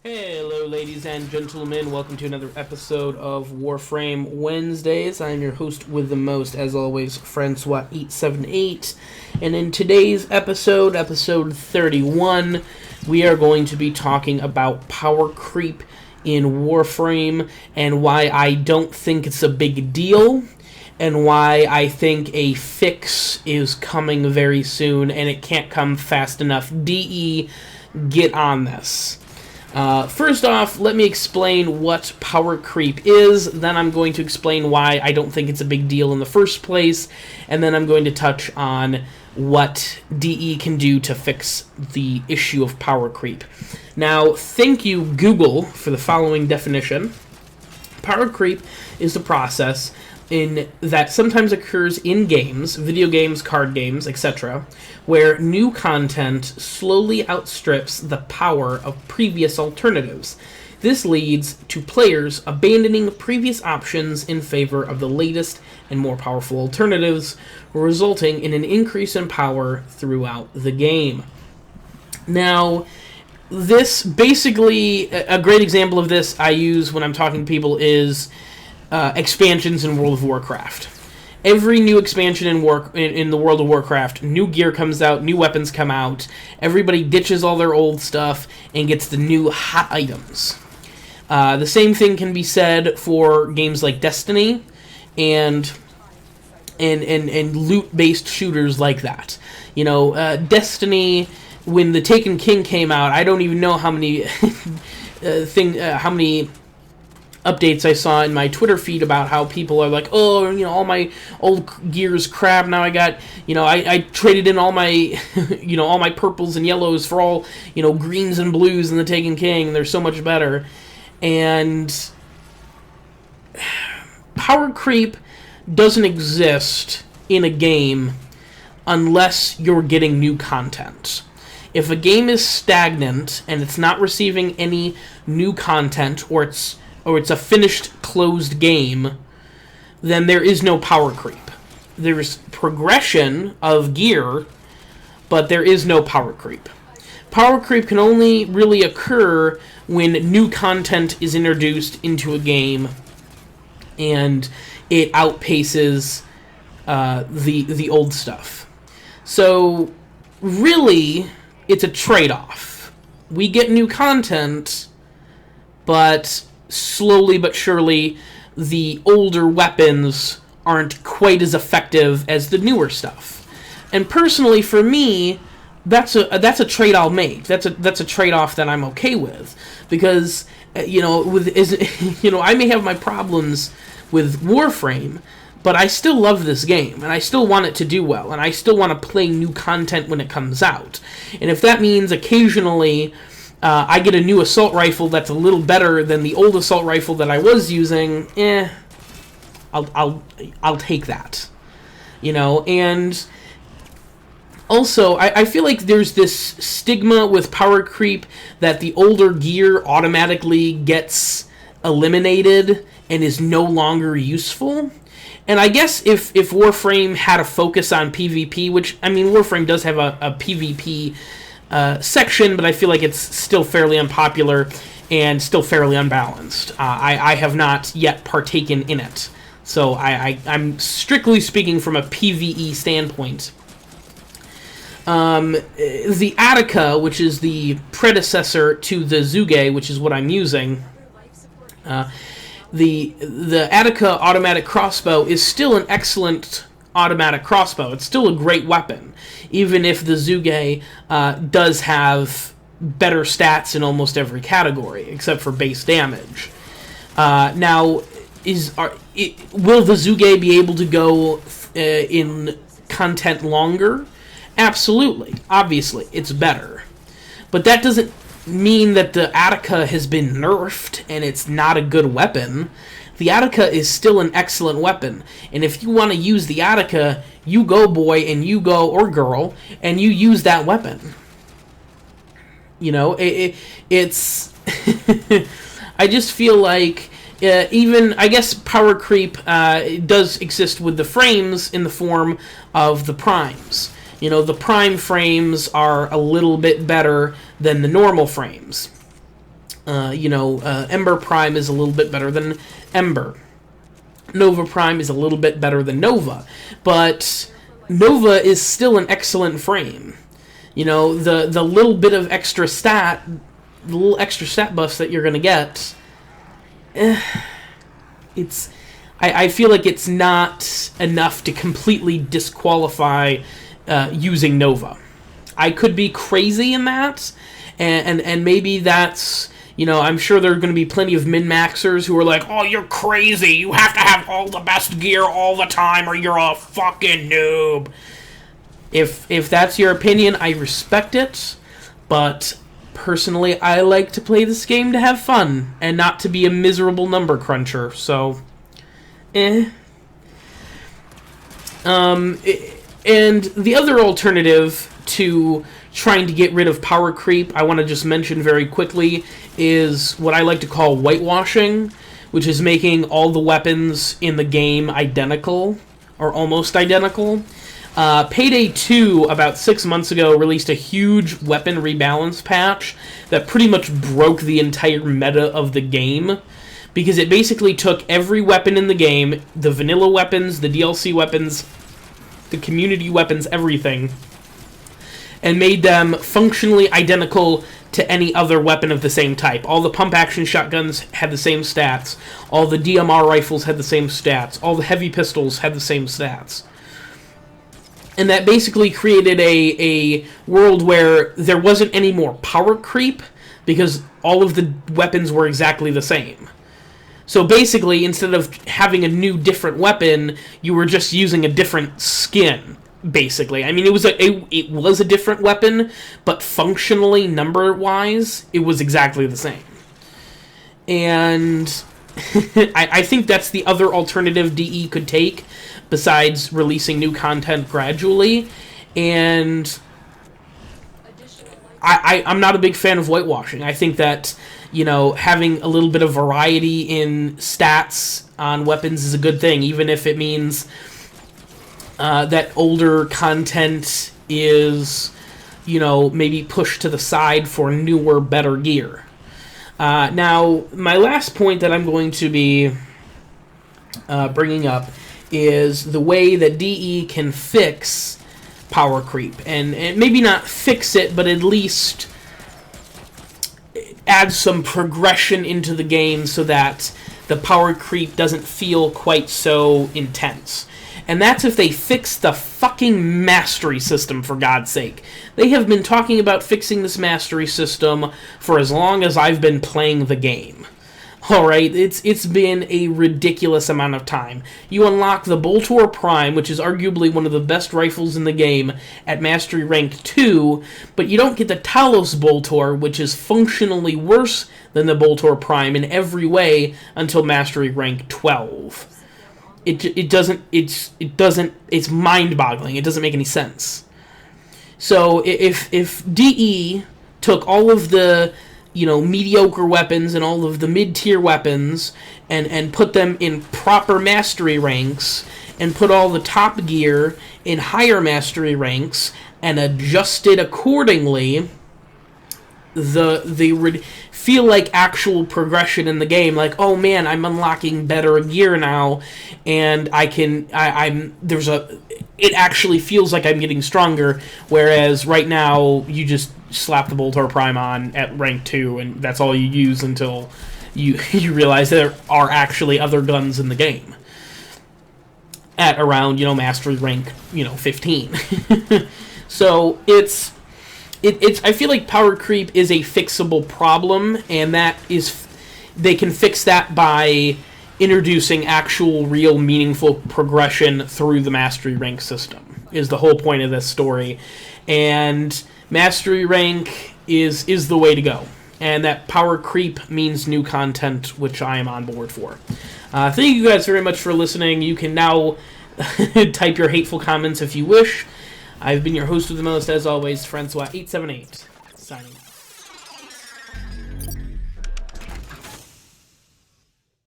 Hello, ladies and gentlemen. Welcome to another episode of Warframe Wednesdays. I'm your host with the most, as always, Francois878. And in today's episode, episode 31, we are going to be talking about power creep in Warframe and why I don't think it's a big deal, and why I think a fix is coming very soon and it can't come fast enough. DE, get on this. First off, let me explain what power creep is, then I'm going to explain why I don't think it's a big deal in the first place, and then I'm going to touch on what DE can do to fix the issue of power creep. Now, thank you, Google, for the following definition. Power creep is the process that sometimes occurs in games, video games, card games, etc., where new content slowly outstrips the power of previous alternatives. This leads to players abandoning previous options in favor of the latest and more powerful alternatives, resulting in an increase in power throughout the game. Now, this basically, a great example of this I use when I'm talking to people is expansions in World of Warcraft. Every new expansion in the World of Warcraft, new gear comes out, new weapons come out, everybody ditches all their old stuff and gets the new hot items. The same thing can be said for games like Destiny and loot-based shooters like that. You know, Destiny, when the Taken King came out, I don't even know how many how many updates I saw in my Twitter feed about how people are like, oh, you know, all my old gear's crap. Now I got, you know, I traded in all my, you know, all my purples and yellows for all, you know, greens and blues in the Taken King. They're so much better. And power creep doesn't exist in a game unless you're getting new content. If a game is stagnant and it's not receiving any new content, or it's a finished, closed game, then there is no power creep. There's progression of gear, but there is no power creep. Power creep can only really occur when new content is introduced into a game and it outpaces the old stuff. So, really, it's a trade-off. We get new content, but slowly but surely, the older weapons aren't quite as effective as the newer stuff. And personally, for me, that's a trade I'll make. That's a trade-off that I'm okay with, because you know, I may have my problems with Warframe, but I still love this game, and I still want it to do well, and I still want to play new content when it comes out. And if that means occasionally I get a new assault rifle that's a little better than the old assault rifle that I was using, I'll take that. You know, and also, I feel like there's this stigma with power creep that the older gear automatically gets eliminated and is no longer useful. And I guess if Warframe had a focus on PvP, which, I mean, Warframe does have a PvP section, but I feel like it's still fairly unpopular and still fairly unbalanced. I have not yet partaken in it, so I'm strictly speaking from a PvE standpoint. The Attica, which is the predecessor to the Zuge, which is what I'm using, the Attica automatic crossbow is still an excellent automatic crossbow. It's still a great weapon, even if the Zuge does have better stats in almost every category, except for base damage. Now, will the Zuge be able to go in content longer? Absolutely. Obviously, it's better. But that doesn't mean that the Attica has been nerfed and it's not a good weapon. The Attica is still an excellent weapon, and if you want to use the Attica, you go, boy, and you go, or girl, and you use that weapon. You know, it's I just feel like even, I guess, power creep does exist with the frames in the form of the primes. You know, the prime frames are a little bit better than the normal frames. Ember Prime is a little bit better than Ember. Nova Prime is a little bit better than Nova. But Nova is still an excellent frame. The little bit of extra stat, the little extra stat buffs that you're going to get, I feel like it's not enough to completely disqualify using Nova. I could be crazy in that, and maybe that's, I'm sure there are going to be plenty of min-maxers who are like, oh, you're crazy, you have to have all the best gear all the time or you're a fucking noob. If that's your opinion, I respect it, but personally, I like to play this game to have fun and not to be a miserable number cruncher, so, And the other alternative to trying to get rid of power creep, I want to just mention very quickly, is what I like to call whitewashing, which is making all the weapons in the game identical, or almost identical. Payday 2, about 6 months ago, released a huge weapon rebalance patch that pretty much broke the entire meta of the game, because it basically took every weapon in the game, the vanilla weapons, the DLC weapons, the community weapons, everything, and made them functionally identical to any other weapon of the same type. All the pump-action shotguns had the same stats. All the DMR rifles had the same stats. All the heavy pistols had the same stats. And that basically created a world where there wasn't any more power creep, because all of the weapons were exactly the same. So basically, instead of having a new, different weapon, you were just using a different skin, basically. I mean, it was a different weapon, but functionally, number-wise, it was exactly the same. And I think that's the other alternative DE could take, besides releasing new content gradually. And I'm not a big fan of whitewashing. I think that, having a little bit of variety in stats on weapons is a good thing, even if it means that older content is, maybe pushed to the side for newer, better gear. Now, my last point that I'm going to be bringing up is the way that DE can fix power creep. And maybe not fix it, but at least add some progression into the game so that the power creep doesn't feel quite so intense. And that's if they fix the fucking mastery system, for God's sake. They have been talking about fixing this mastery system for as long as I've been playing the game. Alright, it's been a ridiculous amount of time. You unlock the Boltor Prime, which is arguably one of the best rifles in the game, at Mastery Rank 2, but you don't get the Talos Boltor, which is functionally worse than the Boltor Prime in every way, until Mastery Rank 12. It's mind-boggling. It doesn't make any sense. So if DE took all of the mediocre weapons and all of the mid-tier weapons and put them in proper mastery ranks and put all the top gear in higher mastery ranks and adjusted accordingly, they would feel like actual progression in the game. Like, oh man, I'm unlocking better gear now, and it actually feels like I'm getting stronger, whereas right now you just slap the Boltor Prime on at rank 2 and that's all you use until you realize there are actually other guns in the game at around mastery rank 15. So it's I feel like power creep is a fixable problem, and they can fix that by introducing actual, real, meaningful progression through the mastery rank system, is the whole point of this story. And mastery rank is the way to go. And that power creep means new content, which I am on board for. Thank you guys very much for listening. You can now type your hateful comments if you wish. I've been your host with the most, as always, Francois878.